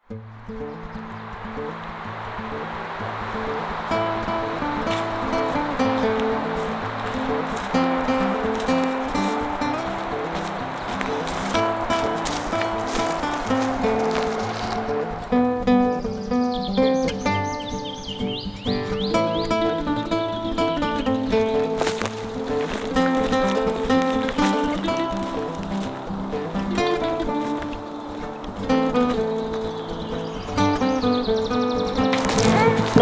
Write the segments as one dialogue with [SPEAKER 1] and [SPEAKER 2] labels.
[SPEAKER 1] No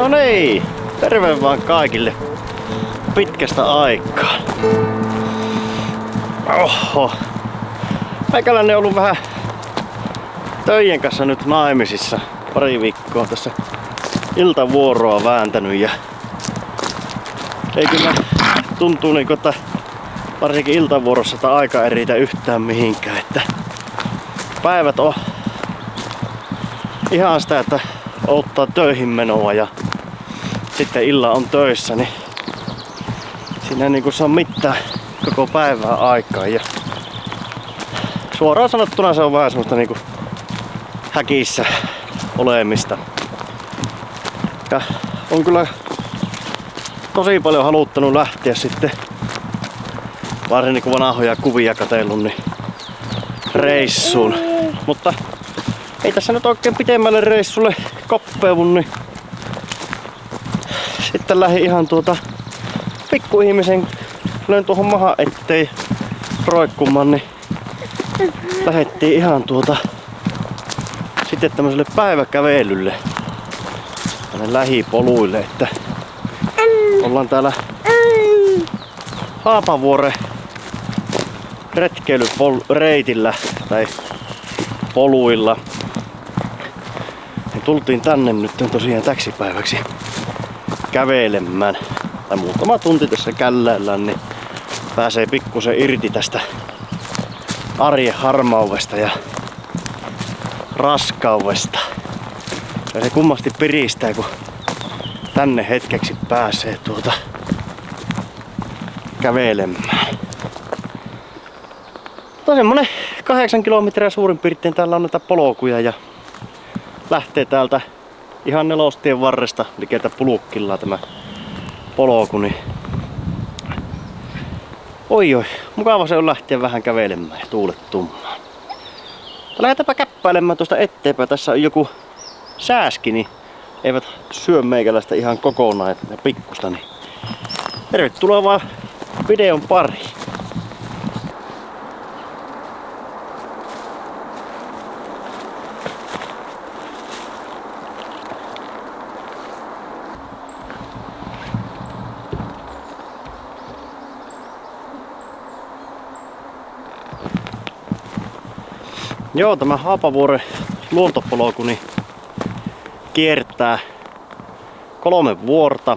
[SPEAKER 1] niin, terve vaan kaikille pitkästä aikaa. Oho. Meikäläinen on ollut vähän töjen kanssa nyt naimisissa pari viikkoa tässä iltavuoroa vääntänyt ja ei kyllä tuntuu niinku, että varsinkin iltavuorossa että aika ei riitä yhtään mihinkään, että päivät on ihan sitä, että odottaa töihin menoa ja sitten illa on töissä, niin siinä ei niinku saa mitään koko päivää aikaa ja suoraan sanottuna se on vähän semmoista niinku häkissä olemista. Ja on kyllä tosi paljon haluttanut lähteä sitten, varsinkin kun vanhoja kuvia katsellut, niin reissuun. Mutta ei tässä nyt oikein pitemmälle reissulle koppeudu, niin sitten lähdin ihan pikkuihmisen löin tuohon mahan ettei roikkumaan, niin lähdettiin ihan sitten tämmöiselle päiväkävelylle tänne lähipoluille, että ollaan täällä Haapavuoren retkeilyreitillä tai poluilla. Ja tultiin tänne nyt tosiaan täksi päiväksi kävelemään. Tai muutama tunti tässä källäillään, niin pääsee pikkusen irti tästä arjen harmaudesta ja raskaudesta. Ja se kummasti piristää, kun tänne hetkeksi pääsee kävelemään. Mutta semmonen 8 kilometriä suurin piirtein täällä on näitä polkuja ja lähtee täältä ihan Nelostien varresta likeltä Pulukkilaa tämä polku, niin oi, mukava se on lähteä vähän kävelemään ja tuulettumaan. Lähdetäänpä käppäilemään tuosta eteenpäin. Tässä on joku sääski, niin eivät syö meikäläistä ihan kokonaan ja pikkusta. Niin tervetuloa vaan videon pariin. Joo, tämä Haapavuoren luontopolku niin kiertää 3 vuorta,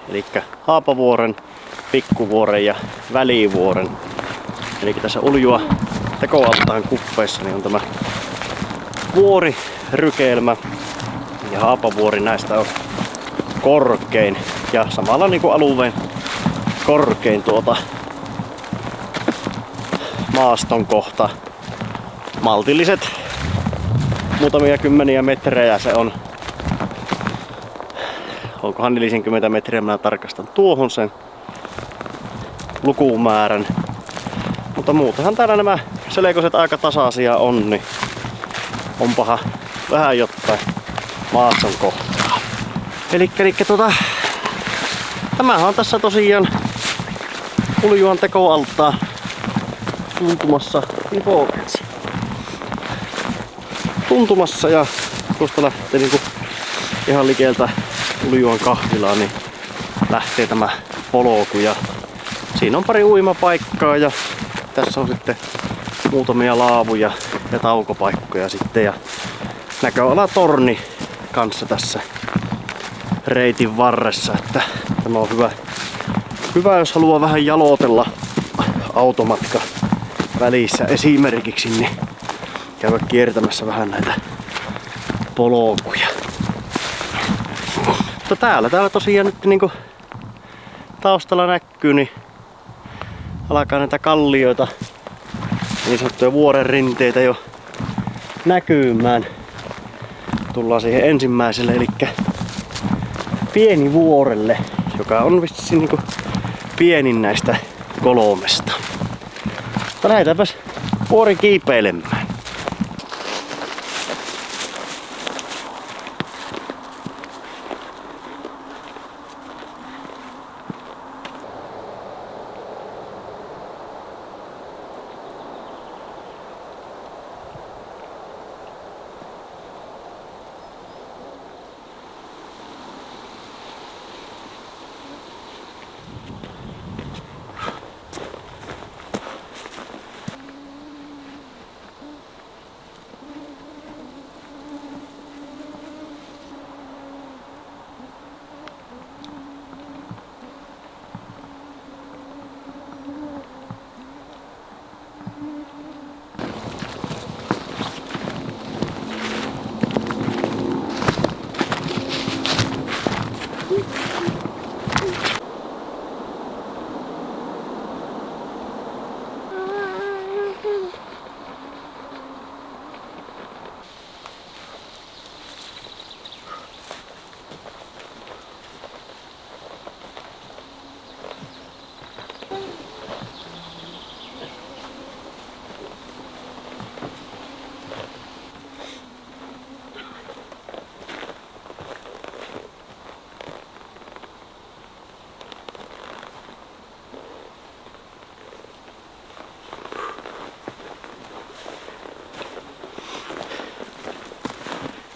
[SPEAKER 1] eli Haapavuoren, Pikkuvuoren ja Välivuoren. Eli tässä Uljua tekoaltaan kuppeissa niin on tämä vuorirykelmä ja Haapavuori näistä on korkein ja samalla niin kuin alueen korkein maaston kohta. Maltilliset muutamia kymmeniä metrejä se on. Onkohan 40 metriä, minä tarkastan tuohon sen lukumäärän. Mutta muutenhan täällä nämä selkoiset aika tasaisia on, niin onpahan vähän jotain maaston kohtaa. Elikkä tämähän on tässä tosiaan Uljuan tekoaltaan tuntumassa tuntumassa ja tuosta lähtee niinku ihan likeltä Uljuan kahvilaan, niin lähtee tämä polku ja siinä on pari uimapaikkaa ja tässä on sitten muutamia laavuja ja taukopaikkoja sitten ja näköalatorni kanssa tässä reitin varressa, että tämä on hyvä jos haluaa vähän jalotella automatka välissä esimerkiksi, niin käydä kiertämässä vähän näitä polkuja. Mutta täällä tosiaan nyt niinku taustalla näkyy, niin alkaa näitä kallioita, niin sanottuja vuoren rinteitä jo näkymään. tullaan siihen ensimmäiselle, eli Pienivuorelle, joka on vissiin niinku pienin näistä kolmesta. Mutta lähdetäänpäs vuori kiipeilemään.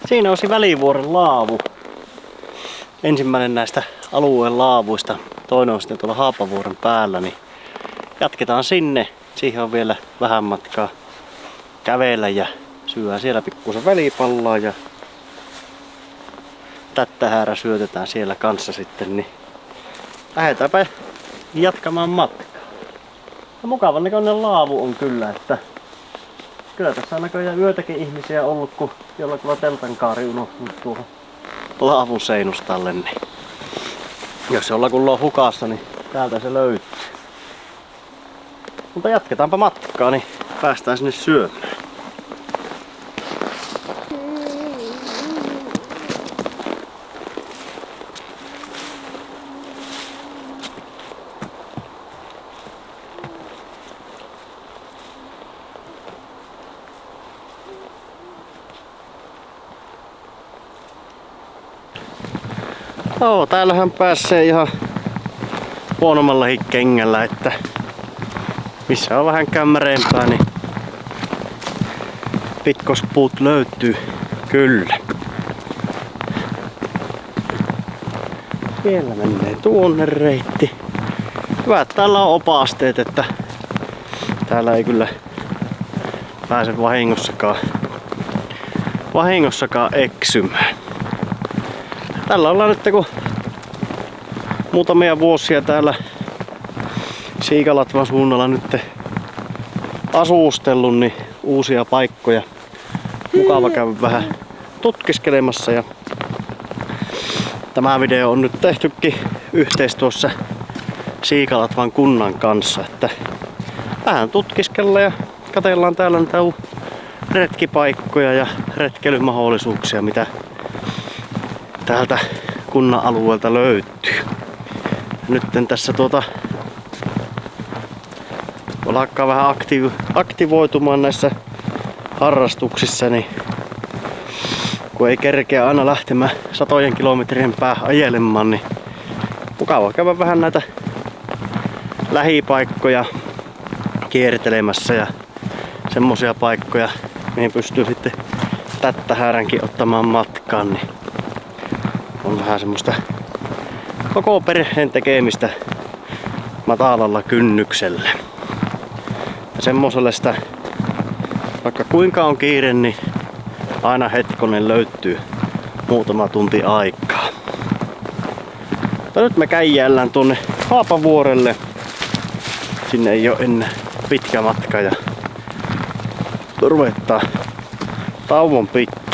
[SPEAKER 1] Siinä on se Välivuoren laavu. Ensimmäinen näistä alueen laavuista. Toinen on sitten tuolla Haapavuoren päällä. Niin jatketaan sinne. Siihen on vielä vähän matkaa kävellä ja syödään siellä pikkusen välipallaa. Ja tättähäärä syötetään siellä kanssa sitten. Niin lähdetäänpä jatkamaan matkaa. Ja mukavan näköinen laavu on kyllä, että kyllä tässä on näköjään yötäkin ihmisiä ollut, kun jollakulla teltankaari unohtunut tuohon laavun seinustalle. Niin jos jollakulla on hukassa, niin täältä se löytyy. Mutta jatketaanpa matkaa, niin päästään sinne syömään. Joo, täällähän pääsee ihan huonommallakin kengällä, että missä on vähän kämmäreempää, niin pitkospuut löytyy kyllä. Siellä menee tuonne reitti. Hyvä, että täällä on opasteet, että täällä ei kyllä pääse vahingossakaan eksymään. Tällä ollaan nyt kun muutamia vuosia täällä Siikalatvan suunnalla nyt asustellut, niin uusia paikkoja. Mukava käydä vähän tutkiskelemassa. Ja tämä video on nyt tehtykin yhteistyössä Siikalatvan kunnan kanssa, että vähän tutkiskellaan ja katsellaan täällä näitä retkipaikkoja ja retkeilymahdollisuuksia, mitä täältä kunnan alueelta löytyy. Nytten tässä alkaa vähän aktivoitumaan näissä harrastuksissa, niin kun ei kerkeä aina lähtemään satojen kilometrien päähän ajelemaan, niin mukava käydä vähän näitä lähipaikkoja kiertelemässä ja semmosia paikkoja, mihin pystyy sitten tättähääränkin ottamaan matkaan, niin on vähän semmoista koko perheen tekemistä matalalla kynnyksellä. Ja semmoselle sitä, vaikka kuinka on kiire, niin aina hetkonen löytyy muutama tunti aikaa. Mutta nyt me käijällään tuonne Haapavuorelle. Sinne ei ole enää pitkä matka ja ruvetaan tauon pittaan.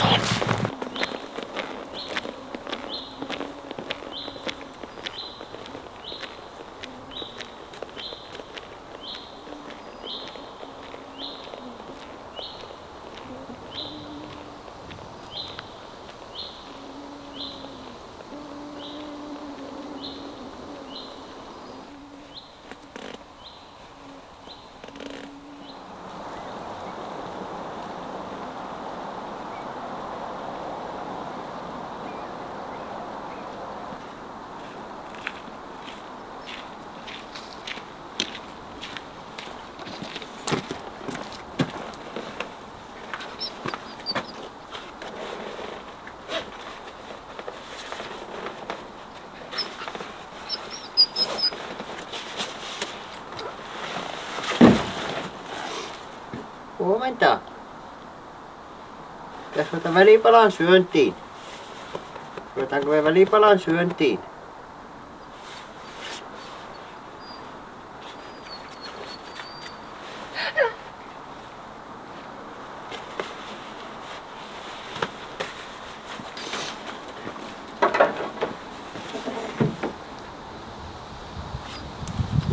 [SPEAKER 2] Ruvetaanko välipalan syöntiin? Ruvetaanko me välipalan syöntiin?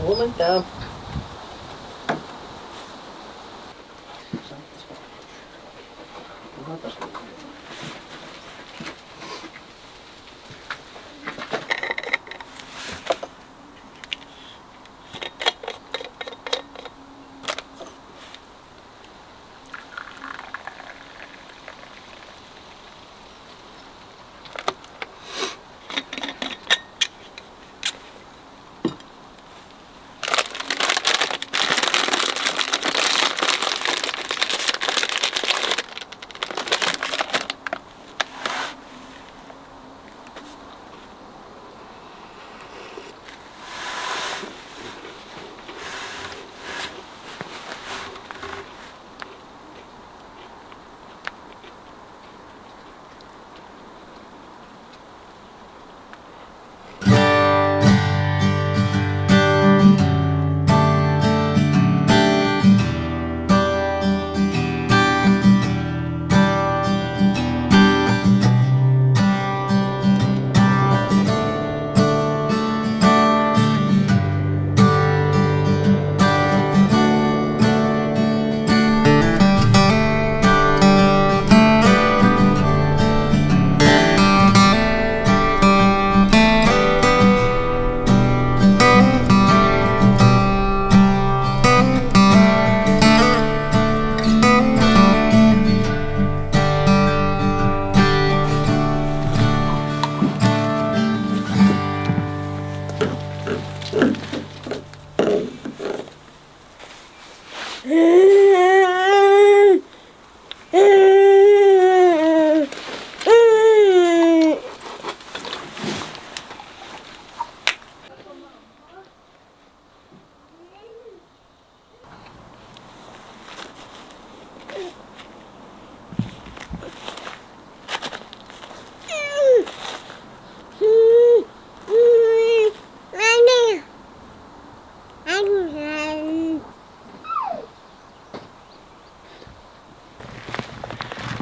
[SPEAKER 2] Huomenta.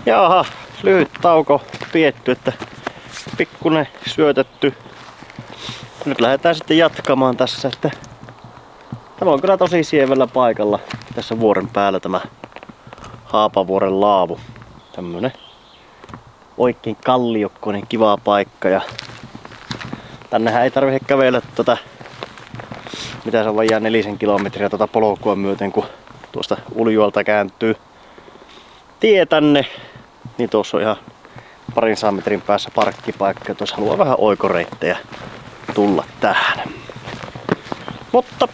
[SPEAKER 1] Jaha, lyhyt tauko pietty, että pikkunen syötetty. Nyt lähdetään sitten jatkamaan tässä, että tämä on kyllä tosi sievällä paikalla tässä vuoren päällä tämä Haapavuoren laavu. Tämmönen oikein kalliokkoinen kiva paikka ja tännehän ei tarvitse kävellä mitä se on vajaa 4 kilometriä polkua myöten, kun tuosta Uljualta kääntyy tie tänne, niin tuossa on ihan 200 metrin päässä parkkipaikka, jos haluaa vähän oikoreittejä tulla tähän. Mutta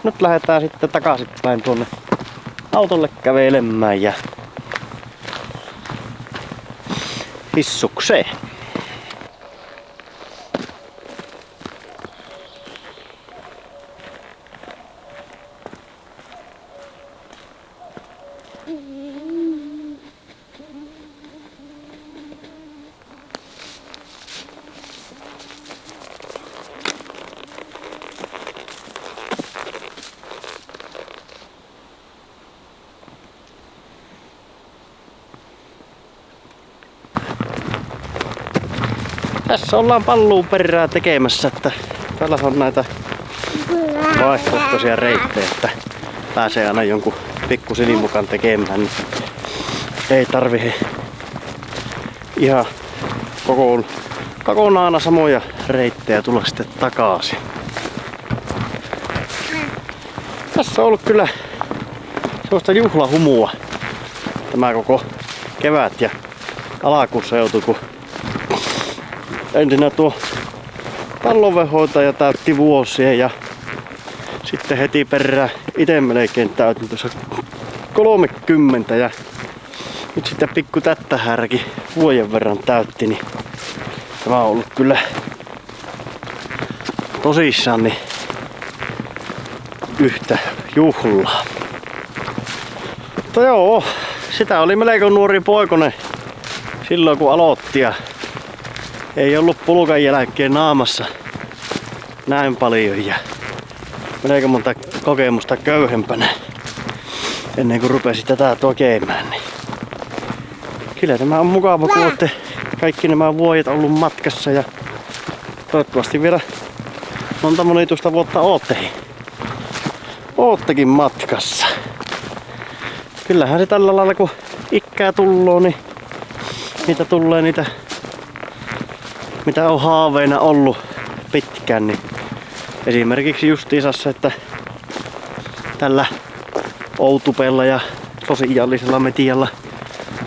[SPEAKER 1] nyt lähdetään sitten takaisinpäin tuonne autolle kävelemään ja hissukseen. Tässä ollaan palluun perää tekemässä, että täällä on näitä vaihtoehtoisia reittejä, että pääsee aina jonkun pikkusilin mukaan tekemään, niin ei tarvi ihan kokonaan aina samoja reittejä tulla sitten takaisin. Tässä on ollut kyllä sellaista juhlahumua tämä koko kevät ja alakuuseutu, kun ensinnä tuo pallonvehoitaja täytti vuosia ja sitten heti perään ite melkein täytin tuossa 30 ja nyt sitten pikku tättähärki vuoden verran täytti, niin tämä on ollut kyllä tosissaan niin yhtä juhlaa. Mutta joo, sitä oli melko nuori poikonen silloin kun aloitti ja ei ollut pulkan jälkeen naamassa näin paljon ja melko monta kokemusta köyhempänä ennen kuin rupesi tätä tekemään. Niin kyllä tämä on mukava, kun olette kaikki nämä vuodet ollut matkassa ja toivottavasti vielä monta monituista vuotta oottekin matkassa. Kyllähän se tällä lailla kun ikää tulloo, niin niitä tulee niitä, mitä on haaveina ollut pitkään. Niin esimerkiksi justiisassa, että tällä outupella ja sosiaalisella medialla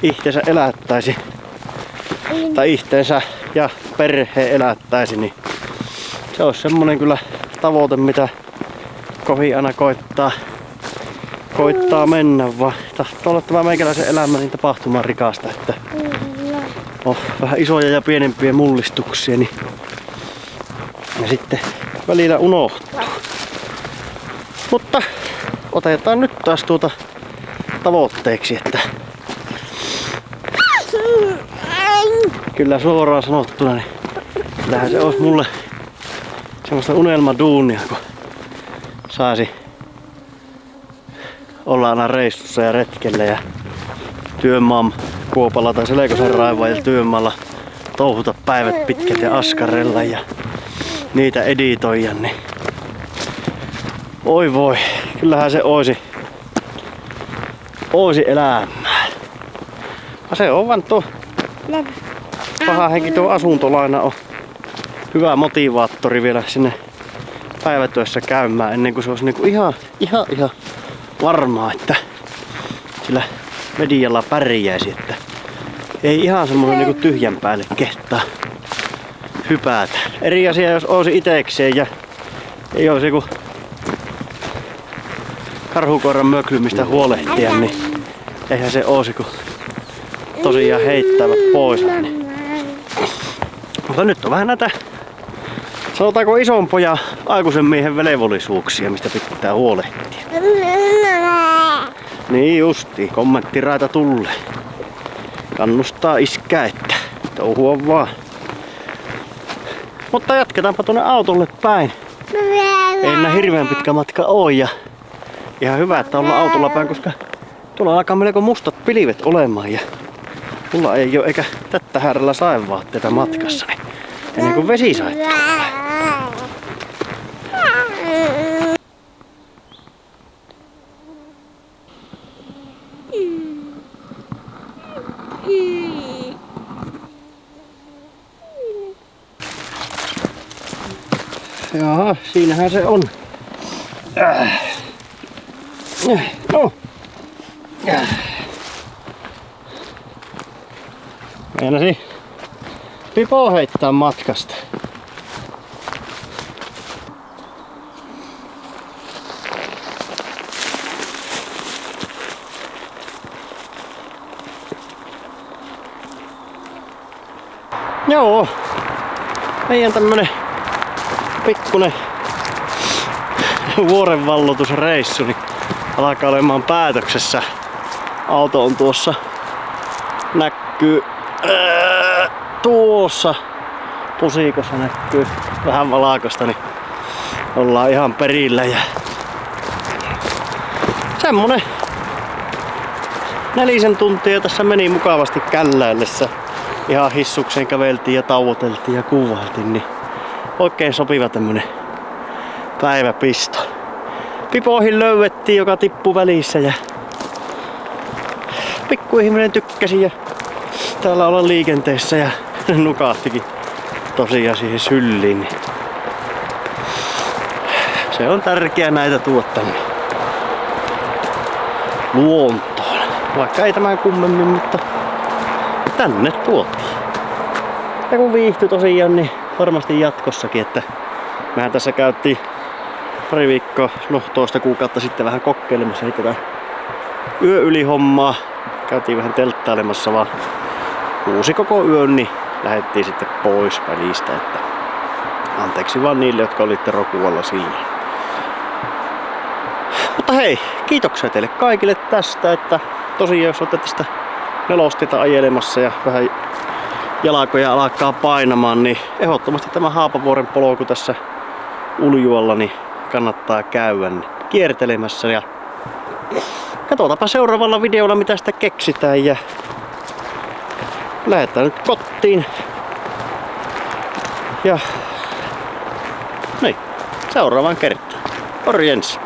[SPEAKER 1] itseensä elättäisi tai itseensä ja perheen elättäisi, niin se olisi semmonen kyllä tavoite, mitä kohi aina koittaa mennä, vaan tahtoo olla tämä meikäläisen elämä niin tapahtuman rikasta, että on vähän isoja ja pienempiä mullistuksia, niin ja sitten välillä unohtuu. Mutta otetaan nyt taas tuota tavoitteeksi, että kyllä suoraan sanottuna, niin kyllähän se olisi mulle semmoista unelmaduunia, kun saisi olla aina reissussa ja retkellä ja työmaan kuopalla tai Selkosen raivaan ja työmaalla touhuta päivät pitkät ja askarella ja niitä editoida, niin oi voi, kyllähän se oisi elämää. Se on vaan tuo paha henki, tuo asuntolaina on hyvä motivaattori vielä sinne päivätyössä käymään ennen kuin se olisi niinku ihan varmaa, että sillä medialla pärjäisi, että ei ihan semmoinen niinku tyhjän päälle kehtaa hypätä. Eri asia jos olisi itekseen ja ei olisi joku karhukoiran möklymistä huolehtia, niin eihän se olisi kun tosiaan heittävät pois. Niin. Mutta nyt on vähän näitä, sanotaanko ison pojan aikuisen miehen velvollisuuksia, mistä pitää huolehtia. Niin justi, kommenttiraita tulee. Kannustaa iskää, että touhua vaan. Mutta jatketaanpa tuonne autolle päin. Ei enää hirveän pitkä matka oo ja ihan hyvä, että ollaan autolla päin, koska tuolla alkaa melko mustat pilvet olemaan ja mulla ei oo eikä tätä härrällä sainvaatteita matkassa, niin ennen kuin vesi saittaa. Jaha, siinähän se on. No. Meinasi pipo heittää matkasta. Joo, meidän tämmönen pikkunen vuorenvallotusreissu niin alkaa olemaan päätöksessä. Auto on tuossa, näkyy tuossa pusikossa näkyy vähän valakosta, niin ollaan ihan perillä ja semmonen 4 tuntia tässä meni mukavasti källäillessä. Ihan hissukseen käveltiin ja tauoteltiin ja kuvailtiin, niin oikein sopiva tämmönen päiväpisto. Pipoihin löydettiin, joka tippui välissä ja pikkuihminen tykkäsi ja täällä olla liikenteessä ja nukahtikin tosiaan siihen sylliin. Niin se on tärkeää näitä tuoda tänne luontoon. Vaikka ei tämän kummemmin, mutta tänne tuotiin. Ja kun viihtyi tosiaan, niin varmasti jatkossakin, että mehän tässä käytiin pari viikkoa, toista kuukautta sitten vähän kokeilemassa tätä yö yli hommaa. Käytiin vähän telttailemassa, vaan uusi koko yön, niin lähdettiin sitten pois välistä, että anteeksi vaan niille, jotka olitte Rokualla silloin. Mutta hei, kiitoksia teille kaikille tästä, että tosiaan jos olette tästä nelostietä ajelemassa ja vähän jalkoja alkaa painamaan, niin ehdottomasti tämä Haapavuoren polku tässä Uljualla niin kannattaa käydä kiertelemässä. Ja katsotaanpa seuraavalla videolla mitä sitä keksitään ja lähdetään nyt kotiin. Ja niin, seuraavaan kertaan. Morjens!